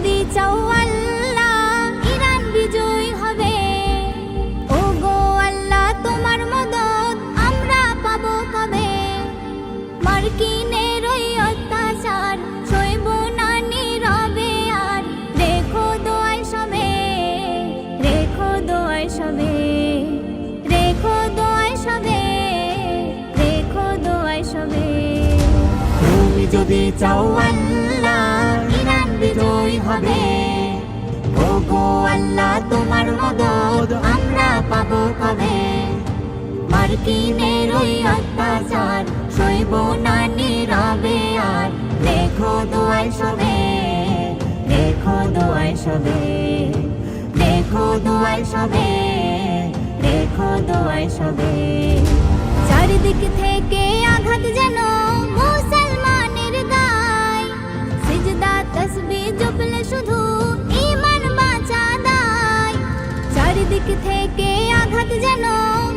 যদি চাও আল্লাহ ইরান বিজয় হবে। ও গো আল্লাহ তোমার মদদ আমরা পাবো কবে? মার্কিনের ওই অত্যাচার সইব না নীরবে আর। রেখো দোয়ায় সবে, রেখো দোয়ায় সবে, রেখো দোয়ায় সবে, রেখো দোয়ায় সবে। তুমি যদি চাও আল্লাহ ইরান বিজয় হবে। ও গো আল্লাহ তোমার মদদ আমরা পাবো কবে? মার্কিনের ওই অত্যাচার সইব না নীরবে আর। রেখো দোয়ায় সবে, রেখো দোয়ায় সবে, রেখো দোয়ায় সবে, রেখো দোয়ায় সবে। চারিদিক থেকে আঘাত যেন মুসলমানের গায়। সিজদা তসবিহ জপলে শুধু ঈমান বাঁচা দায়। চারিদিক থেকে আঘাত যেন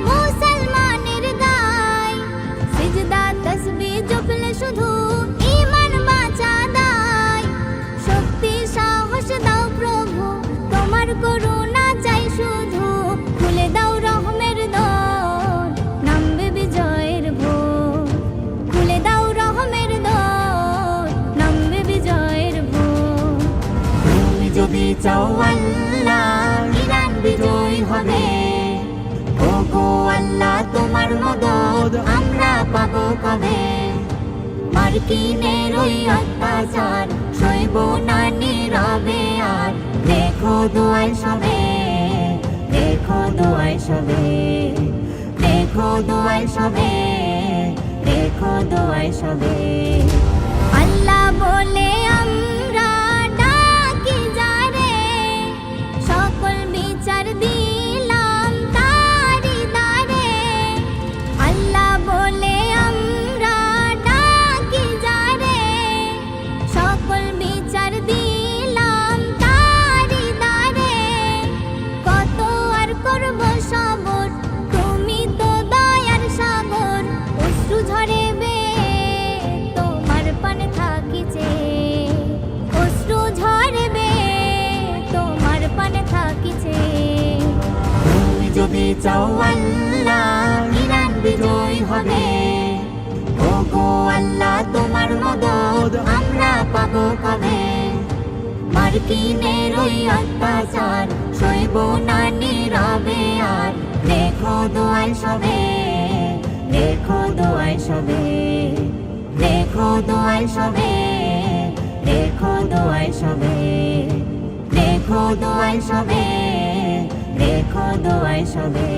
মুসলমানের গায়। সিজদা তসবিহ জপলে শুধু ঈমান বাঁচা দায়। শক্তি সাহস দাও প্রভু তোমার করুণা চাই শুধু। খুলে দাও রহমের দর নামবে বিজয়ের ভোর। খুলে দাও রহমের দর নামবে বিজয়ের ভোর। তুমি যদি চাও আল্লাহ ইরান বিজয় হবে। ও গো আল্লাহ তোমার মদদ আমরা পাবো কবে? মার্কিনের ওই অত্যাচার সইব না নীরবে আর। রেখো দোয়ায় সবে, রেখো দোয়ায় সবে, রেখো দোয়ায় সবে, রেখো দোয়ায় সবে। আল্লাহ বলে আমরা ডাকি যারে, সকল বিচার দিলাম তারি দ্বারে। আল্লাহ বলে আমরা ডাকি যারে, সকল বিচার দিলাম তারি দ্বারে। কত আর করব সবর তুমি তো দয়ার সাগর। অশ্রু ঝরে তোমার পানে থাকিছে, অশ্রু ঝরবে তোমার পানে থাকিছে। তুমি যদি চাও আল্লাহ ইরান বিজয় হবে। ও গো আল্লাহ তোমার মদদ আমরা পাবো কবে? মার্কিনের ওই অত্যাচার সইব না নীরবে আর। রেখো দোয়ায় সবে, রেখো দোয়ায় সবে, রেখো দোয়ায় সবে, রেখো দোয়ায় সবে, রেখো দোয়ায় সবে, রেখো দোয়ায় সবে।